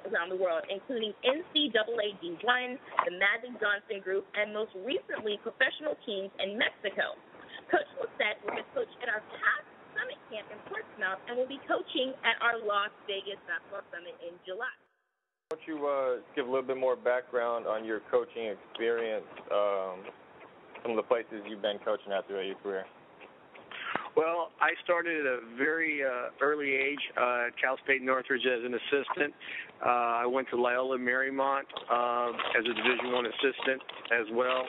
around the world, including NCAA D1, the Magic Johnson Group, and most recently professional teams in Mexico. Coach Lessett was a coach at our past Summit camp in Portsmouth and will be coaching at our Las Vegas Basketball Summit in July. Why don't you give a little bit more background on your coaching experience, some of the places you've been coaching at throughout your career? Well, I started at a very early age at Cal State Northridge as an assistant. I went to Loyola Marymount as a Division I assistant as well.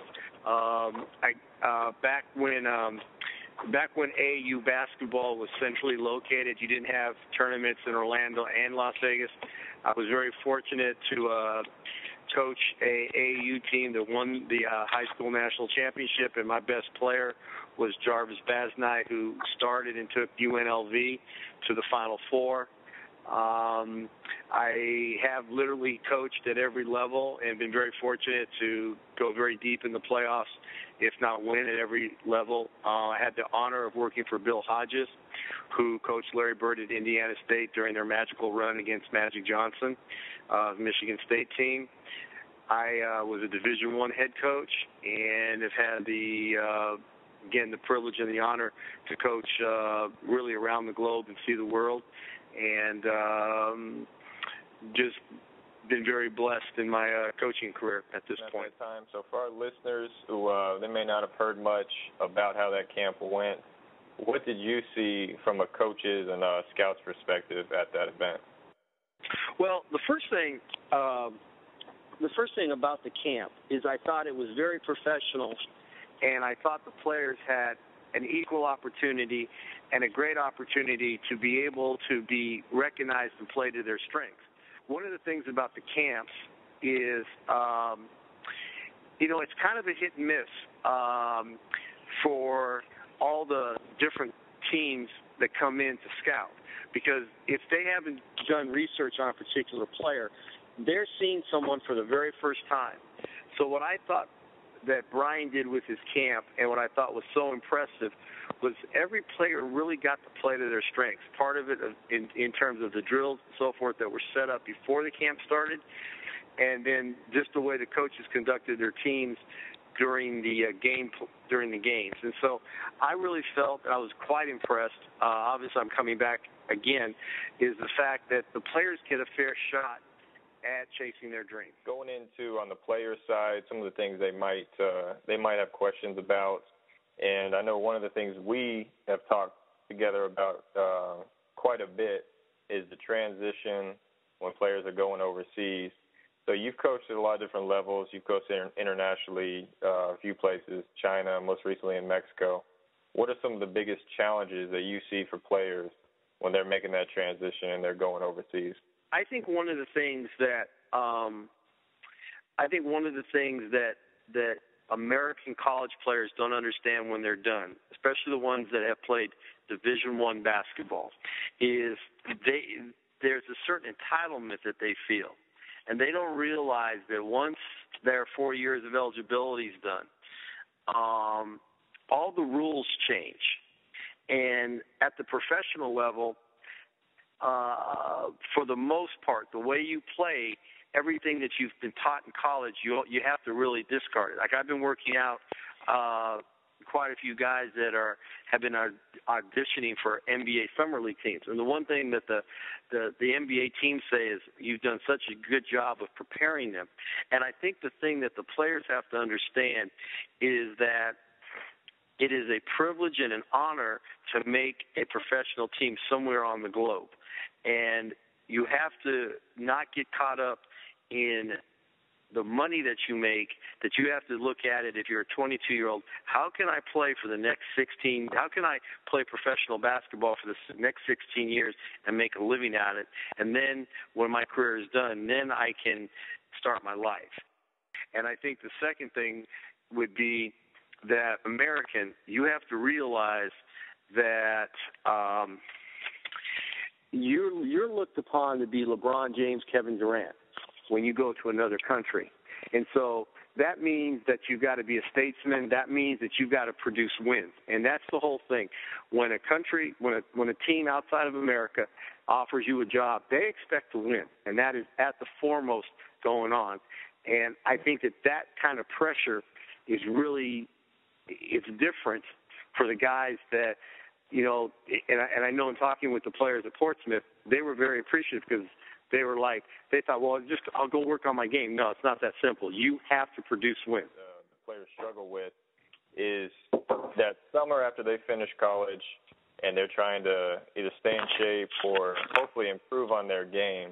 Back when AAU basketball was centrally located, you didn't have tournaments in Orlando and Las Vegas. I was very fortunate to coach a AAU team that won the high school national championship, and my best player was Jarvis Basnight, who started and took UNLV to the Final Four. I have literally coached at every level and been very fortunate to go very deep in the playoffs, if not win at every level. I had the honor of working for Bill Hodges, who coached Larry Bird at Indiana State during their magical run against Magic Johnson, the Michigan State team. I was a Division I head coach and have had the privilege and the honor to coach really around the globe and see the world, and just been very blessed in my coaching career at this point. So for our listeners who they may not have heard much about how that camp went, what did you see from a coach's and a scout's perspective at that event? Well, the first thing about the camp is I thought it was very professional, and I thought the players had an equal opportunity and a great opportunity to be able to be recognized and play to their strengths. One of the things about the camps is, it's kind of a hit and miss for all the different teams that come in to scout, because if they haven't done research on a particular player, they're seeing someone for the very first time. So what I thought that Brian did with his camp and what I thought was so impressive was every player really got to play to their strengths. Part of it in terms of the drills and so forth that were set up before the camp started, and then just the way the coaches conducted their teams during the games. And so I really felt, and I was quite impressed, obviously I'm coming back again, is the fact that the players get a fair shot at chasing their dreams. Going into, on the player side, some of the things they might have questions about, and I know one of the things we have talked together about quite a bit is the transition when players are going overseas. So you've coached at a lot of different levels. You've coached internationally, a few places, China, most recently in Mexico. What are some of the biggest challenges that you see for players when they're making that transition and they're going overseas? I think one of the things that that American college players don't understand when they're done, especially the ones that have played Division I basketball, is there's a certain entitlement that they feel. And they don't realize that once their 4 years of eligibility is done, all the rules change. And at the professional level, for the most part, the way you play, everything that you've been taught in college, you have to really discard it. Like I've been working out quite a few guys that have been auditioning for NBA summer league teams, and the one thing that the NBA teams say is you've done such a good job of preparing them. And I think the thing that the players have to understand is that it is a privilege and an honor to make a professional team somewhere on the globe. And you have to not get caught up in the money that you make, that you have to look at it if you're a 22-year-old. How can I play for the next 16? How can I play professional basketball for the next 16 years and make a living at it? And then when my career is done, then I can start my life. And I think the second thing would be that you have to realize that you're looked upon to be LeBron James, Kevin Durant when you go to another country. And so that means that you've got to be a statesman. That means that you've got to produce wins. And that's the whole thing. When a country, when a team outside of America offers you a job, they expect to win. And that is at the foremost going on. And I think that kind of pressure is really, it's different for the guys that, and I know in talking with the players at Portsmouth, they were very appreciative because they were like, they thought, well, I'll go work on my game. No, it's not that simple. You have to produce wins. The players struggle with is that summer after they finish college and they're trying to either stay in shape or hopefully improve on their game,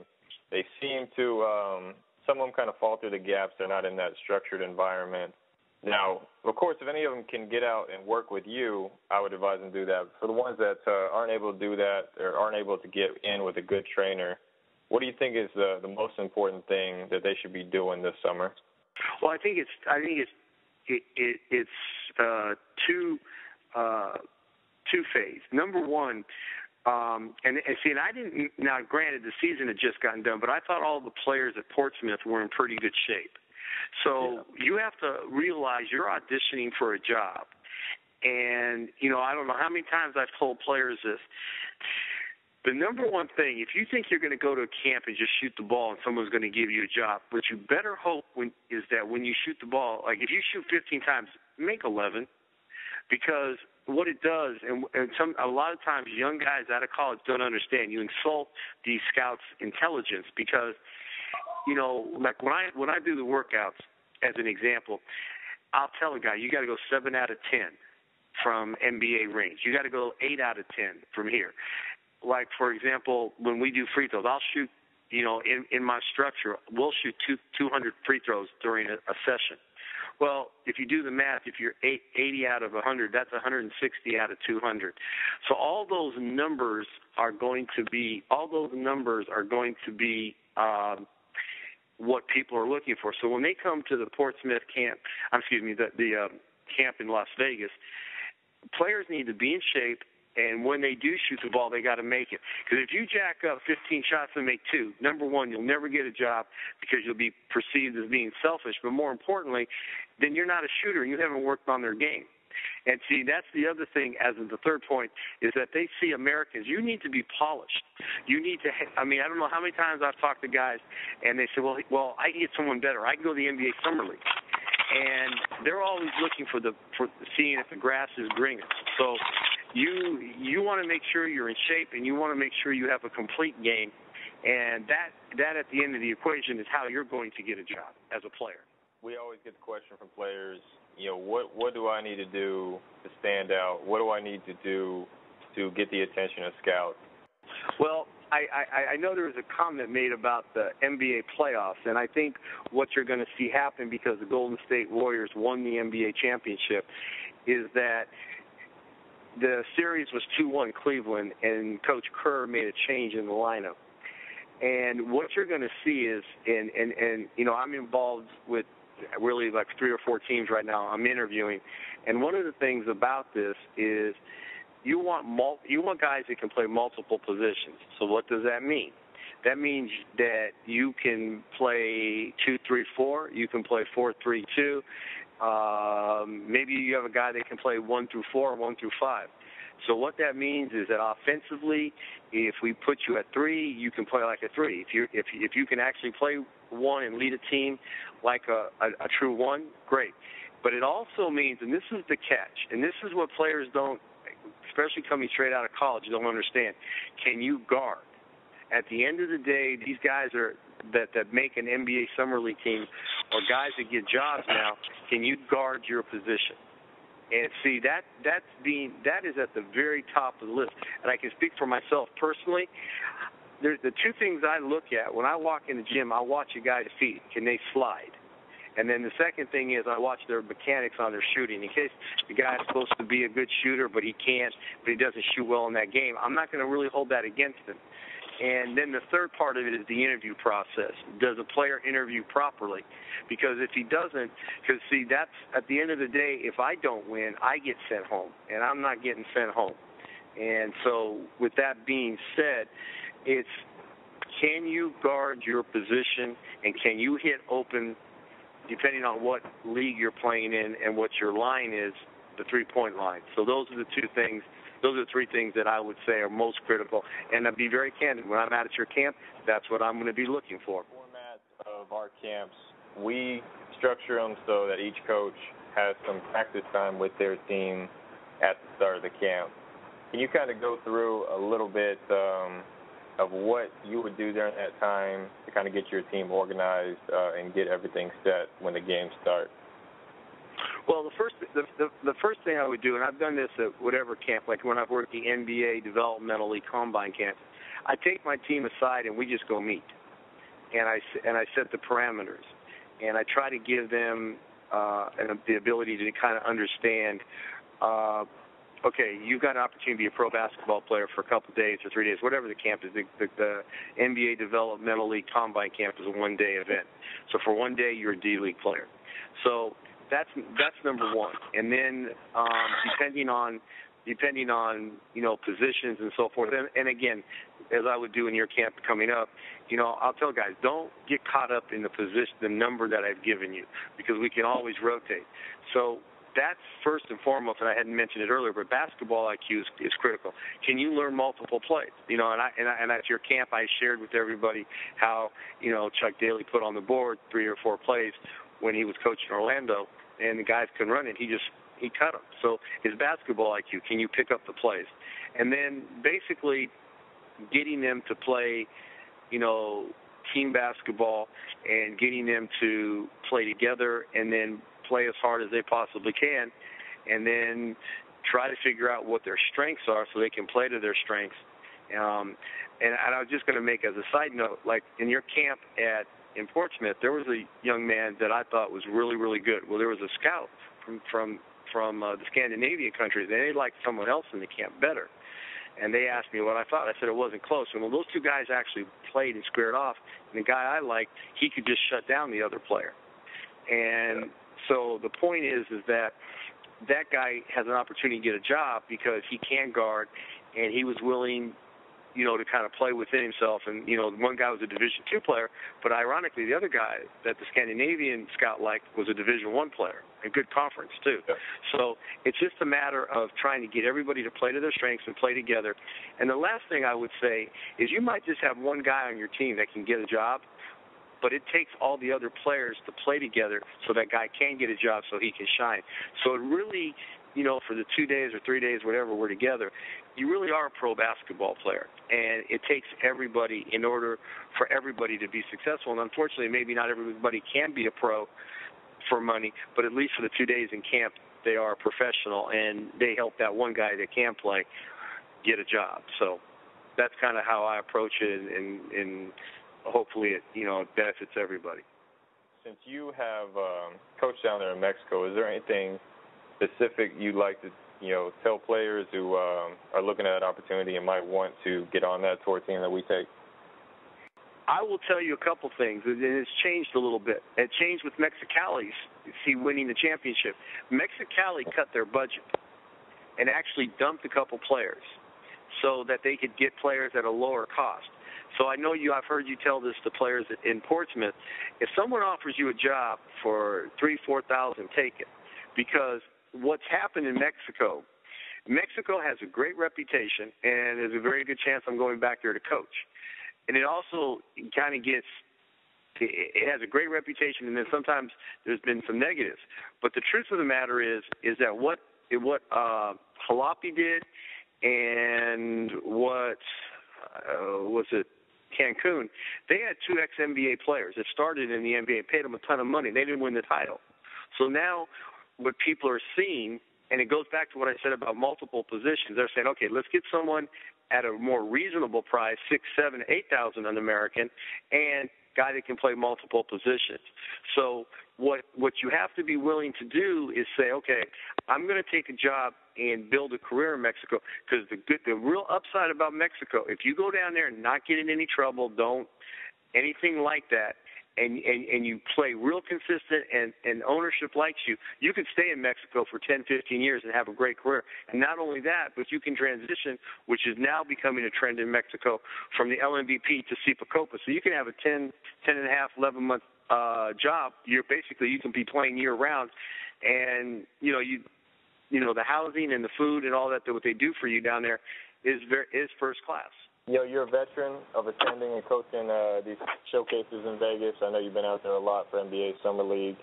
they seem to, some of them kind of fall through the gaps. They're not in that structured environment. Now, of course, if any of them can get out and work with you, I would advise them to do that. For the ones that aren't able to do that or aren't able to get in with a good trainer, what do you think is the most important thing that they should be doing this summer? Well, I think it's two-phase. Number one, and I didn't. Now, granted, the season had just gotten done, but I thought all the players at Portsmouth were in pretty good shape. So you have to realize you're auditioning for a job. And, I don't know how many times I've told players this. The number one thing, if you think you're going to go to a camp and just shoot the ball and someone's going to give you a job, what you better hope is that when you shoot the ball, like if you shoot 15 times, make 11. Because what it does, and a lot of times young guys out of college don't understand, you insult these scouts' intelligence because – like when I do the workouts, as an example, I'll tell a guy, you got to go 7 out of 10 from NBA range. You got to go 8 out of 10 from here. Like, for example, when we do free throws, I'll shoot, in my structure, we'll shoot 200 free throws during a session. Well, if you do the math, if you're 80 out of 100, that's 160 out of 200. So all those numbers are going to be what people are looking for. So when they come to the Portsmouth camp, the camp in Las Vegas, players need to be in shape, and when they do shoot the ball, they got to make it. Because if you jack up 15 shots and make 2, number one, you'll never get a job because you'll be perceived as being selfish. But more importantly, then you're not a shooter and you haven't worked on their game. And see, that's the other thing, as in the third point, is that they see Americans. You need to be polished. You need to, I don't know how many times I've talked to guys, and they say, well, I can get someone better. I can go to the NBA Summer League. And they're always looking for seeing if the grass is greener. So you want to make sure you're in shape, and you want to make sure you have a complete game. And that at the end of the equation is how you're going to get a job as a player. We always get the question from players, what do I need to do to stand out? What do I need to do to get the attention of scouts? Well, I know there was a comment made about the NBA playoffs, and I think what you're going to see happen because the Golden State Warriors won the NBA championship is that the series was 2-1 Cleveland, and Coach Kerr made a change in the lineup. And what you're going to see is, and I'm involved with really like 3 or 4 teams right now I'm interviewing, and one of the things about this is you want guys that can play multiple positions. So what does that mean? That means that you can play 2-3-4, you can play 4-3-2. Maybe you have a guy that can play 1-4, 1-5. So what that means is that offensively, if we put you at 3, you can play like a 3. If you can actually play 1 and lead a team like a true 1, great. But it also means, and this is the catch, and this is what players don't, especially coming straight out of college, don't understand. Can you guard? At the end of the day, these guys that make an NBA Summer League team or guys that get jobs now, can you guard your position? And see, that is at the very top of the list. And I can speak for myself personally. There's the 2 things I look at. When I walk in the gym, I watch a guy's feet. Can they slide? And then the second thing is I watch their mechanics on their shooting. In case the guy's supposed to be a good shooter, but he doesn't shoot well in that game, I'm not going to really hold that against him. And then the third part of it is the interview process. Does a player interview properly? Because if he doesn't, because see, that's at the end of the day, if I don't win, I get sent home, and I'm not getting sent home. And so with that being said, it's can you guard your position and can you hit open depending on what league you're playing in and what your line is, the three-point line. So those are the two things. Those are the three things that I would say are most critical. And I'll be very candid. When I'm out at your camp, that's what I'm going to be looking for. The format of our camps, we structure them so that each coach has some practice time with their team at the start of the camp. Can you kind of go through a little bit of what you would do during that time to kind of get your team organized and get everything set when the games start? Well, the first thing I would do, and I've done this at whatever camp, like when I've worked the NBA Developmental League Combine camp, I take my team aside and we just go meet, and I set the parameters, and I try to give them the ability to kind of understand. Okay, you've got an opportunity to be a pro basketball player for a couple of days or 3 days, whatever the camp is. The NBA Developmental League Combine Camp is a one-day event. So for 1 day, you're a D-League player. So that's number one. And then depending on positions and so forth, and again, as I would do in your camp coming up, I'll tell guys, don't get caught up in the number that I've given you, because we can always rotate. So that's first and foremost, and I hadn't mentioned it earlier, but basketball IQ is critical. Can you learn multiple plays? And at your camp, I shared with everybody how Chuck Daly put on the board 3 or 4 plays when he was coaching Orlando, and the guys couldn't run it. He cut them. So his basketball IQ, can you pick up the plays? And then basically getting them to play, team basketball and getting them to play together and then play as hard as they possibly can, and then try to figure out what their strengths are so they can play to their strengths. And I was just going to make as a side note, like in your camp in Portsmouth, there was a young man that I thought was really, really good. Well, there was a scout from the Scandinavian countries, and they liked someone else in the camp better. And they asked me what I thought. I said it wasn't close. And when those two guys actually played and squared off, and the guy I liked, he could just shut down the other player. And so the point is that guy has an opportunity to get a job because he can guard, and he was willing, to kind of play within himself. And, one guy was a Division II player, but ironically, the other guy that the Scandinavian scout liked was a Division I player, a good conference too. Yeah. So it's just a matter of trying to get everybody to play to their strengths and play together. And the last thing I would say is you might just have one guy on your team that can get a job, but it takes all the other players to play together so that guy can get a job so he can shine. So it really, for the 2 days or 3 days, whatever we're together, you really are a pro basketball player. And it takes everybody in order for everybody to be successful. And unfortunately, maybe not everybody can be a pro for money, but at least for the 2 days in camp, they are a professional, and they help that one guy that can play get a job. So that's kind of how I approach it, and hopefully it benefits everybody. Since you have coached down there in Mexico, is there anything specific you'd like to tell players who are looking at an opportunity and might want to get on that tour team that we take? I will tell you a couple things, and it's changed a little bit. It changed with Mexicali winning the championship. Mexicali cut their budget and actually dumped a couple players so that they could get players at a lower cost. So I know I've heard you tell this to players in Portsmouth. If someone offers you a job for $3,000-$4,000, take it. Because what's happened in Mexico has a great reputation, and there's a very good chance I'm going back there to coach. And it also kind of it has a great reputation, and then sometimes there's been some negatives. But the truth of the matter is that what Jalapa did and what was it, Cancun, they had 2 ex-NBA players that started in the NBA, paid them a ton of money. They didn't win the title. So now what people are seeing, and it goes back to what I said about multiple positions, they're saying, okay, let's get someone at a more reasonable price, $6,000, $7,000, $8,000 an American, and guy that can play multiple positions. So what you have to be willing to do is say, okay, I'm going to take a job and build a career in Mexico, because the real upside about Mexico, if you go down there and not get in any trouble, don't anything like that, and you play real consistent and ownership likes you, you can stay in Mexico for 10, 15 years and have a great career. And not only that, but you can transition, which is now becoming a trend in Mexico, from the LMVP to CIPA Copa. So you can have a 10 and a half, 11-month job. You can be playing year round, and the housing and the food and all that what they do for you down there is first class. You're a veteran of attending and coaching these showcases in Vegas. I know you've been out there a lot for NBA Summer League.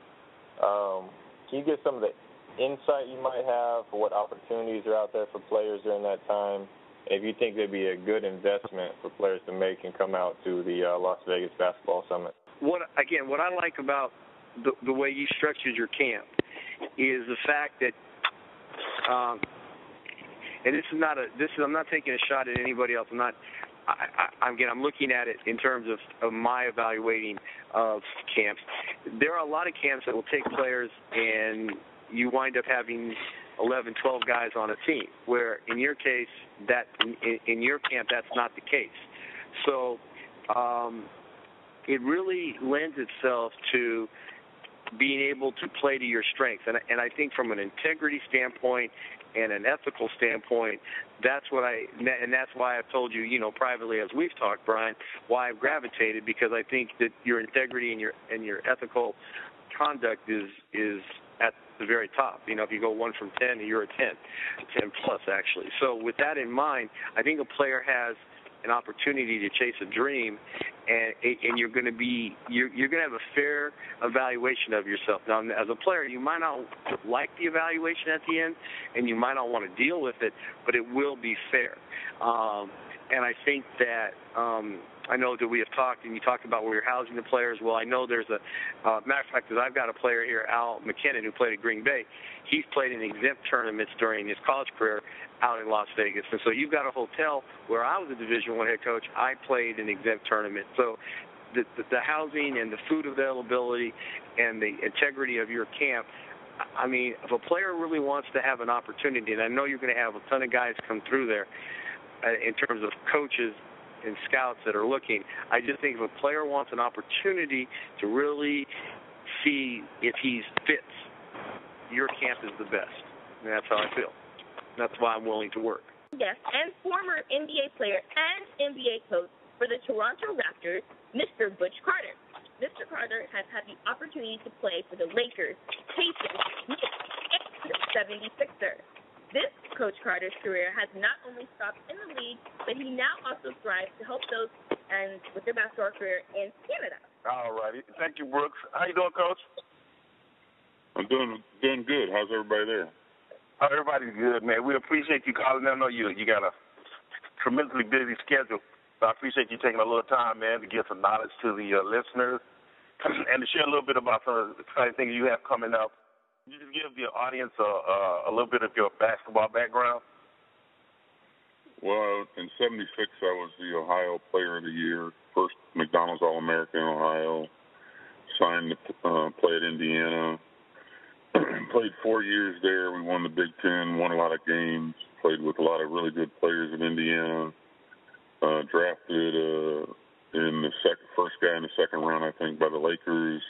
Can you give some of the insight you might have for what opportunities are out there for players during that time? And if you think they'd be a good investment for players to make and come out to the Las Vegas Basketball Summit? What I like about the way you structured your camp is the fact that, and I'm not taking a shot at anybody else. I'm looking at it in terms of my evaluating of camps. There are a lot of camps that will take players and you wind up having 11, 12 guys on a team, where in your case, in your camp, that's not the case. So it really lends itself to being able to play to your strengths. And I think from an integrity standpoint and an ethical standpoint, that's why I've told you, privately as we've talked, Brian, why I've gravitated, because I think that your integrity and your ethical conduct is at the very top. If you go 1 from 10, you're a 10 plus actually. So with that in mind, I think a player has an opportunity to chase a dream, and you're going to have a fair evaluation of yourself. Now, as a player, you might not like the evaluation at the end, and you might not want to deal with it, but it will be fair. And I think that I know that we have talked, and you talked about where you're housing the players. Well, I know there's matter of fact, I've got a player here, Al McKinnon, who played at Green Bay. He's played in exempt tournaments during his college career out in Las Vegas. And so you've got a hotel where I was a Division I head coach. I played in exempt tournament. So the housing and the food availability and the integrity of your camp, I mean, if a player really wants to have an opportunity, and I know you're going to have a ton of guys come through there in terms of coaches and scouts that are looking, I just think if a player wants an opportunity to really see if he fits, your camp is the best. And that's how I feel. That's why I'm willing to work. Yes, and former NBA player and NBA coach for the Toronto Raptors, Mr. Butch Carter. Mr. Carter has had the opportunity to play for the Lakers, Pacers, Knicks, and the 76ers. This Coach Carter's career has not only stopped in the league, but he now also strives to help those and with their basketball career in Canada. All righty. Thank you, Brooks. How you doing, Coach? I'm doing good. How's everybody there? Oh, everybody's good, man. We appreciate you calling. I know you got a tremendously busy schedule, so I appreciate you taking a little time, man, to give some knowledge to the listeners and to share a little bit about some of the exciting things you have coming up. Can you just give the audience a little bit of your basketball background? Well, in '76, I was the Ohio Player of the Year, first McDonald's All-American in Ohio, signed to play at Indiana. Played 4 years there. We won the Big Ten, won a lot of games, played with a lot of really good players in Indiana. Drafted in the first guy in the second round, I think, by the Lakers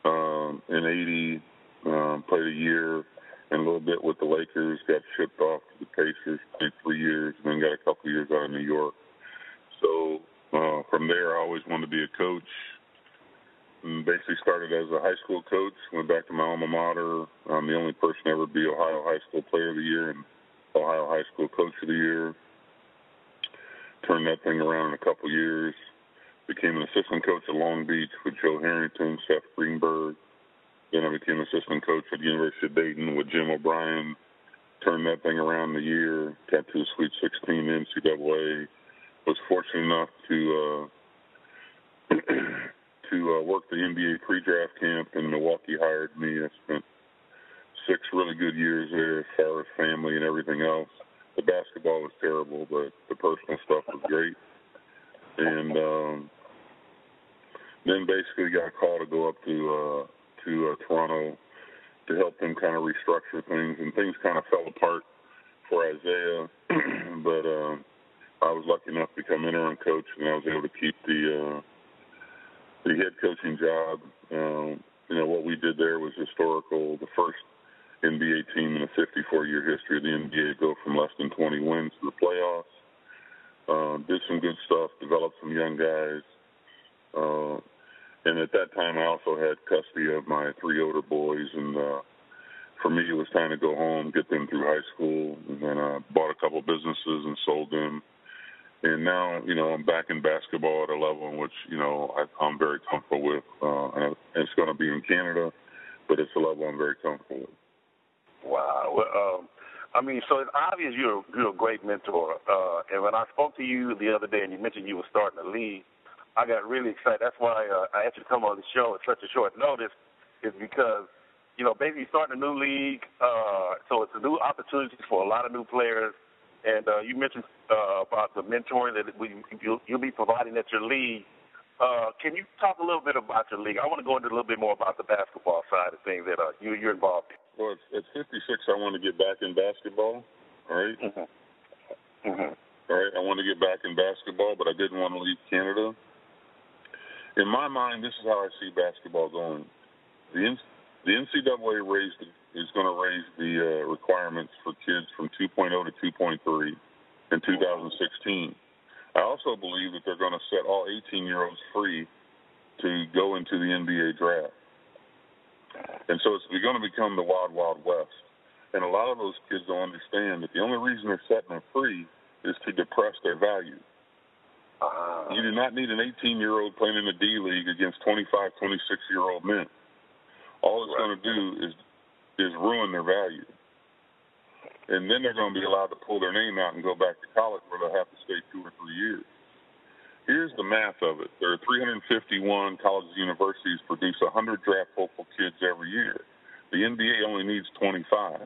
in '80. Played a year and a little bit with the Lakers, got shipped off to the Pacers, played 3 years, and then got a couple years out of New York. So from there, I always wanted to be a coach. And basically started as a high school coach, went back to my alma mater. I'm the only person ever to be Ohio High School Player of the Year and Ohio High School Coach of the Year. Turned that thing around in a couple years. Became an assistant coach at Long Beach with Joe Harrington, Seth Greenberg. Then I became assistant coach at the University of Dayton with Jim O'Brien. Turned that thing around in a year. Got to the Sweet 16 NCAA. Was fortunate enough to work the NBA pre-draft camp, and Milwaukee hired me. I spent 6 really good years there as far as family and everything else. The basketball was terrible, but the personal stuff was great. And then basically got a call to go up to Toronto to help them kind of restructure things, and things kind of fell apart for Isaiah. But I was lucky enough to become interim coach, and I was able to keep the the head coaching job. What we did there was historical. The first NBA team in a 54-year history of the NBA go from less than 20 wins to the playoffs. Did some good stuff, developed some young guys. And at that time, I also had custody of my 3 older boys. And for me, it was time to go home, get them through high school. And then I bought a couple businesses and sold them. And now, I'm back in basketball at a level in which, I'm very comfortable with. And it's going to be in Canada, but it's a level I'm very comfortable with. Wow. Well, so it's obvious you're a great mentor. And when I spoke to you the other day and you mentioned you were starting a league, I got really excited. That's why I asked you to come on the show at such a short notice, is because, basically starting a new league, so it's a new opportunity for a lot of new players. And you mentioned about the mentoring that you'll be providing at your league. Can you talk a little bit about your league? I want to go into a little bit more about the basketball side of things that you're involved in. Well, at 56, I want to get back in basketball, all right? Mm-hmm. Mm-hmm. All right, I want to get back in basketball, but I didn't want to leave Canada. In my mind, this is how I see basketball going. The NCAA is going to raise the requirements for kids from 2.0 to 2.3 in 2016. I also believe that they're going to set all 18-year-olds free to go into the NBA draft. And so it's going to become the wild, wild west. And a lot of those kids don't understand that the only reason they're setting them free is to depress their value. You do not need an 18-year-old playing in the D League against 25, 26-year-old men. All it's going to do is ruin their value. And then they're going to be allowed to pull their name out and go back to college where they'll have to stay 2 or 3 years. Here's the math of it. There are 351 colleges and universities produce 100 draft hopeful kids every year. The NBA only needs 25.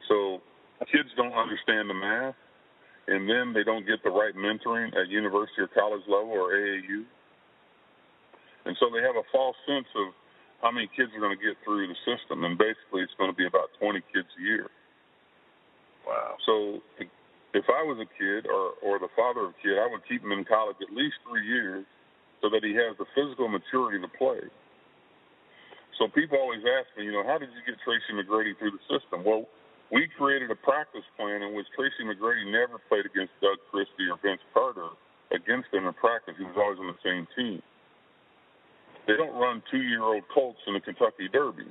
So kids don't understand the math, and then they don't get the right mentoring at university or college level or AAU. And so they have a false sense of how many kids are going to get through the system, and basically it's going to be about 20 kids a year. Wow. So if I was a kid or the father of a kid, I would keep him in college at least 3 years so that he has the physical maturity to play. So people always ask me, how did you get Tracy McGrady through the system? Well, we created a practice plan in which Tracy McGrady never played against Doug Christie or Butch Carter against them in practice. He was always on the same team. They don't run 2-year-old colts in the Kentucky Derby.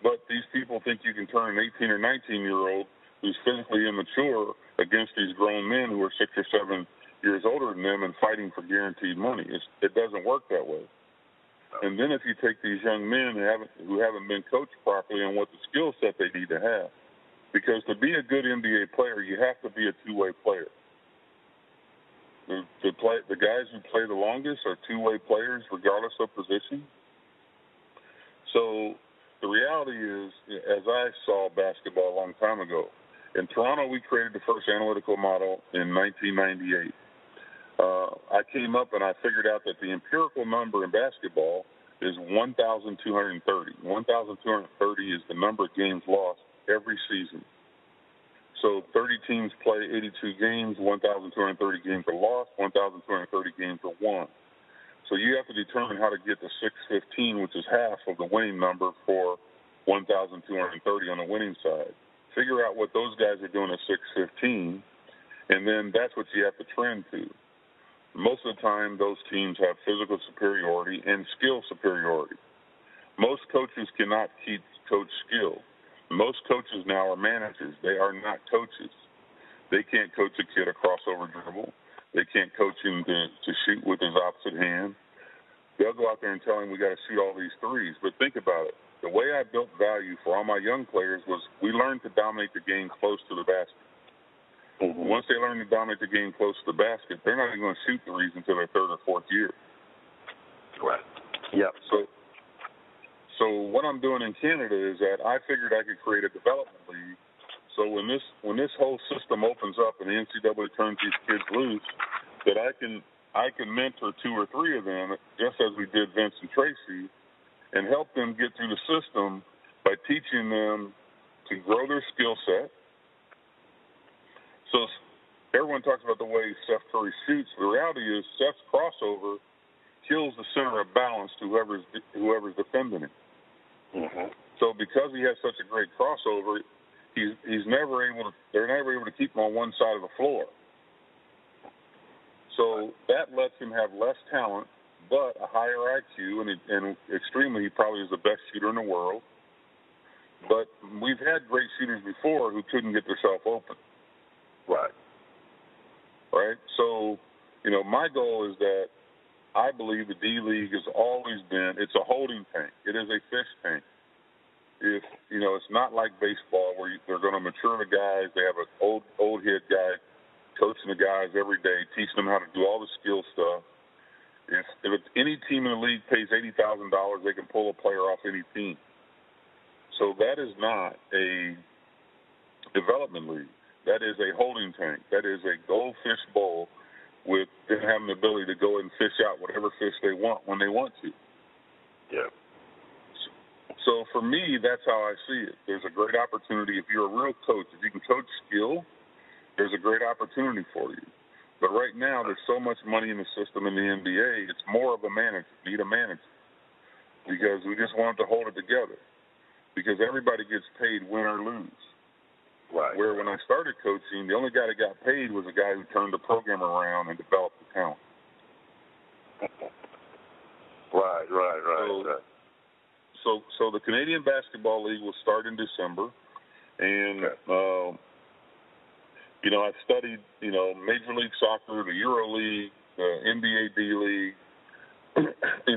But these people think you can turn an 18 or 19-year-old who's physically immature against these grown men who are 6 or 7 years older than them and fighting for guaranteed money. It doesn't work that way. And then if you take these young men who haven't been coached properly on what the skill set they need to have, because to be a good NBA player, you have to be a two-way player. The guys who play the longest are two-way players regardless of position. So the reality is, as I saw basketball a long time ago, in Toronto, we created the first analytical model in 1998. I came up and I figured out that the empirical number in basketball is 1,230. 1,230 is the number of games lost every season. So 30 teams play 82 games, 1,230 games are lost, 1,230 games are won. So you have to determine how to get to 615, which is half of the winning number for 1,230 on the winning side. Figure out what those guys are doing at 615, and then that's what you have to trend to. Most of the time, those teams have physical superiority and skill superiority. Most coaches cannot coach skill. Most coaches now are managers. They are not coaches. They can't coach a kid a crossover dribble. They can't coach him to shoot with his opposite hand. They'll go out there and tell him we got to shoot all these threes. But think about it. The way I built value for all my young players was we learned to dominate the game close to the basket. Mm-hmm. Once they learn to dominate the game close to the basket, they're not even going to shoot threes until their 3rd or 4th year. Right. Yep. So what I'm doing in Canada is that I figured I could create a development league. So when this whole system opens up and the NCAA turns these kids loose, that I can mentor 2 or 3 of them, just as we did Vince and Tracy, and help them get through the system by teaching them to grow their skill set. So everyone talks about the way Steph Curry shoots. The reality is Steph's crossover kills the center of balance to whoever's defending him. Mm-hmm. So because he has such a great crossover, they're never able to keep him on one side of the floor. So that lets him have less talent, but a higher IQ, and extremely, he probably is the best shooter in the world. But we've had great shooters before who couldn't get themselves open. Right. Right? So, my goal is that I believe the D-League has always been, it's a holding tank. It is a fish tank. It's not like baseball where they're going to mature the guys. They have an old head guy coaching the guys every day, teaching them how to do all the skill stuff. If any team in the league pays $80,000, they can pull a player off any team. So that is not a development league. That is a holding tank. That is a goldfish bowl with them having the ability to go and fish out whatever fish they want when they want to. Yeah. So for me, that's how I see it. There's a great opportunity. If you're a real coach, if you can coach skill, there's a great opportunity for you. But right now, there's so much money in the system in the NBA, it's more of a manager. Need a manager. Because we just want to hold it together. Because everybody gets paid win or lose. Right. Where when I started coaching, the only guy that got paid was a guy who turned the program around and developed the talent. Right. So the Canadian Basketball League will start in December, and I've studied Major League Soccer, the Euro League, the NBA D-League,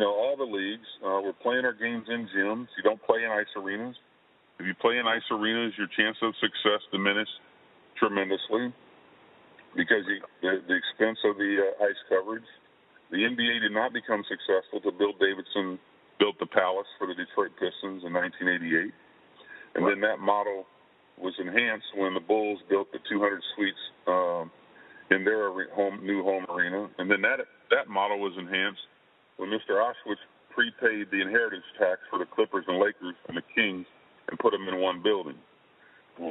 all the leagues. We're playing our games in gyms. You don't play in ice arenas. If you play in ice arenas, your chance of success diminishes tremendously because the expense of the ice coverage. The NBA did not become successful till Bill Davidson built the Palace for the Detroit Pistons in 1988. And then that model was enhanced when the Bulls built the 200 suites in their new home arena. And then that model was enhanced when Mr. Auschwitz prepaid the inheritance tax for the Clippers and Lakers and the Kings and put them in one building.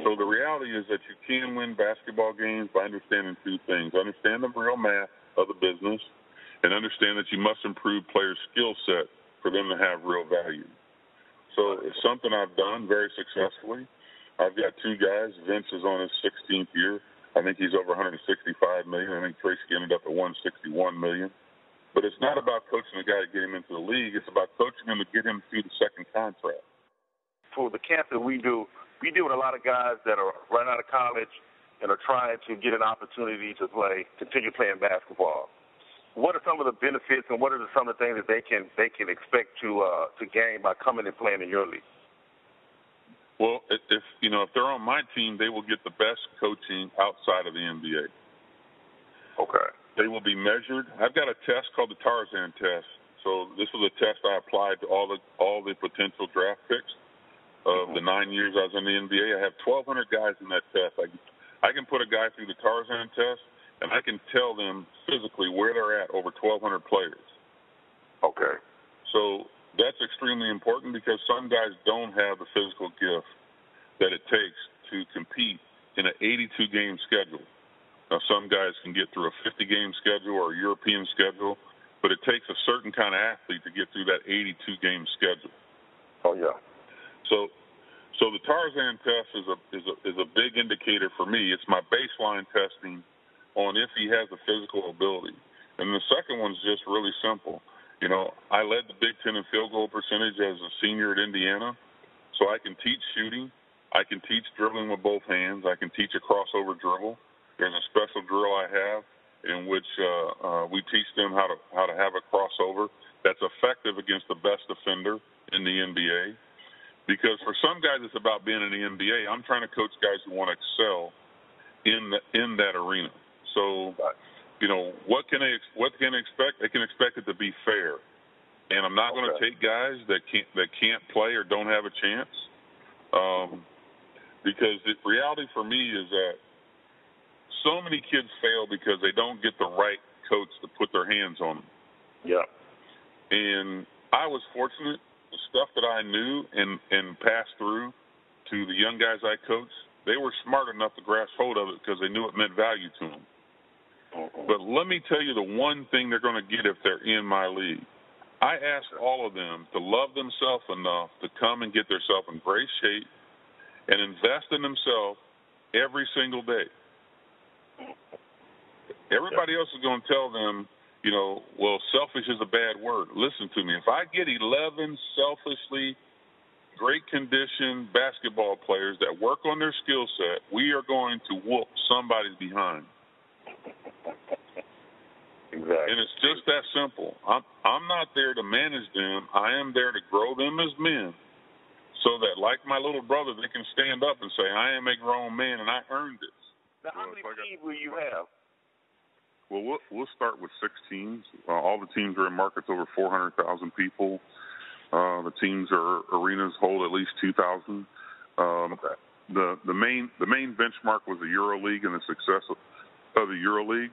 So the reality is that you can win basketball games by understanding two things. Understand the real math of the business and understand that you must improve players' skill set for them to have real value. So it's something I've done very successfully. I've got two guys. Vince is on his 16th year. I think he's over $165 million. I think Tracy ended up at $161 million. But it's not about coaching a guy to get him into the league. It's about coaching him to get him through the second contract. For the camp that we do with a lot of guys that are right out of college and are trying to get an opportunity to continue playing basketball. What are some of the benefits and what are some of the things that they can expect to gain by coming and playing in your league? Well, if they're on my team, they will get the best coaching outside of the NBA. Okay. They will be measured. I've got a test called the Tarzan test. So this was a test I applied to all the potential draft picks of the 9 years I was in the NBA. I have 1,200 guys in that test. I can put a guy through the Tarzan test, and I can tell them physically where they're at over 1,200 players. Okay. So that's extremely important because some guys don't have the physical gift that it takes to compete in an 82-game schedule. Now, some guys can get through a 50-game schedule or a European schedule, but it takes a certain kind of athlete to get through that 82-game schedule. Oh, yeah. So the Tarzan test is a big indicator for me. It's my baseline testing on if he has the physical ability. And the second one's just really simple. I led the Big Ten in field goal percentage as a senior at Indiana, so I can teach shooting. I can teach dribbling with both hands. I can teach a crossover dribble. There's a special drill I have in which we teach them how to have a crossover that's effective against the best defender in the NBA. Because for some guys, it's about being in the NBA. I'm trying to coach guys who want to excel in that arena. So, what can they expect? They can expect it to be fair, and I'm not going to take guys that can't play or don't have a chance. Because the reality for me is that so many kids fail because they don't get the right coach to put their hands on them. Yeah. And I was fortunate. The stuff that I knew and passed through to the young guys I coached, they were smart enough to grasp hold of it because they knew it meant value to them. But let me tell you the one thing they're going to get if they're in my league. I ask all of them to love themselves enough to come and get themselves in great shape and invest in themselves every single day. Everybody else is going to tell them, well, selfish is a bad word. Listen to me. If I get 11 selfishly great conditioned basketball players that work on their skill set, we are going to whoop somebody's behind. Exactly. And it's just that simple. I'm not there to manage them. I am there to grow them as men so that, like my little brother, they can stand up and say, I am a grown man and I earned this. Now, how many teams will you have? Well, we'll start with 6 teams. All the teams are in markets over 400,000 people. The teams are arenas hold at least 2,000. The main benchmark was the EuroLeague and the success of the EuroLeague.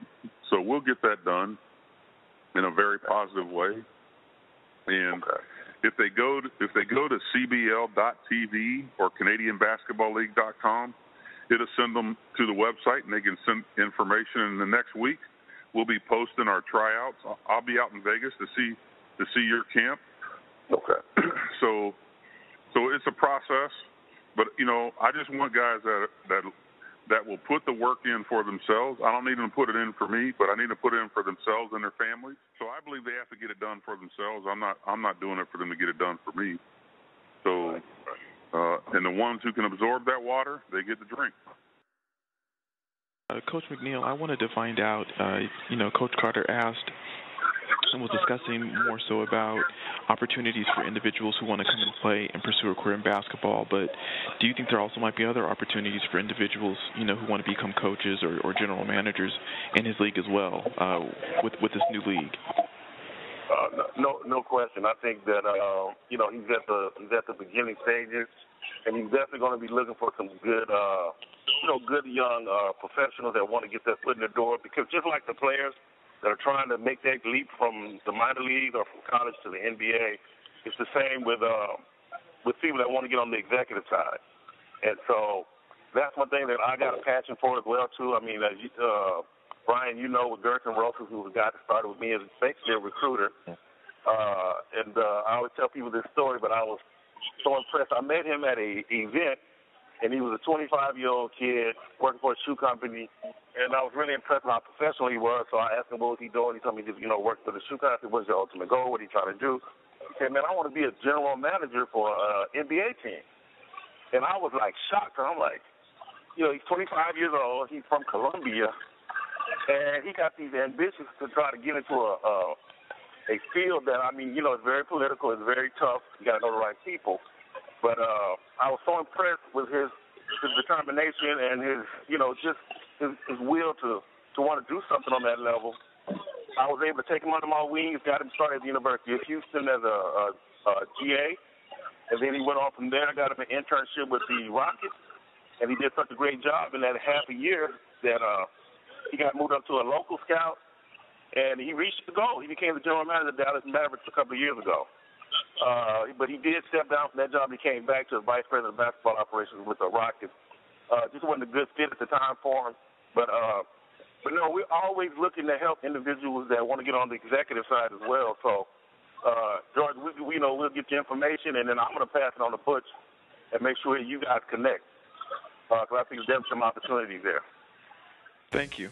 So we'll get that done in a very positive way. And if they go to CBL.TV or CanadianBasketballLeague.com, it'll send them to the website and they can send information. And the next week we'll be posting our tryouts. I'll be out in Vegas to see your camp. Okay. So it's a process, but I just want guys that will put the work in for themselves. I don't need them to put it in for me, but I need to put it in for themselves and their families. So I believe they have to get it done for themselves. I'm not doing it for them to get it done for me. So and the ones who can absorb that water, they get the drink. Coach McNeil, I wanted to find out, Coach Carter asked and was discussing more so about opportunities for individuals who want to come and play and pursue a career in basketball, but do you think there also might be other opportunities for individuals, who want to become coaches or general managers in his league as well, with this new league? No question. I think that he's at the beginning stages, and he's definitely going to be looking for some good good young professionals that want to get their foot in the door. Because just like the players that are trying to make that leap from the minor league or from college to the NBA, it's the same with people that want to get on the executive side. And so that's one thing that I got a passion for as well too. I mean, Brian, with Gerson Russell, who was the guy that started with me as basically a recruiter. And I always tell people this story, but I was so impressed. I met him at an event, and he was a 25-year-old kid working for a shoe company, and I was really impressed with how professional he was. So I asked him, what was he doing? He told me, just work for the shoe company. What's your ultimate goal? What are you trying to do? He said, man, I want to be a general manager for an NBA team. And I was, shocked. I'm like, he's 25 years old. He's from Colombia, and he got these ambitions to try to get into a field that, it's very political. It's very tough. You got to know the right people. But I was so impressed with his determination and his will to want to do something on that level. I was able to take him under my wings, got him started at the University of Houston as a GA, and then he went on from there. I got him an internship with the Rockets, and he did such a great job in that half a year that he got moved up to a local scout, and he reached the goal. He became the general manager of the Dallas Mavericks a couple of years ago. But he did step down from that job. He came back to the vice president of basketball operations with the Rockets. Just wasn't a good fit at the time for him. But no, we're always looking to help individuals that want to get on the executive side as well. So, George, we'll get your information, and then I'm going to pass it on to Butch and make sure you guys connect. Because I think there's some opportunities there. Thank you.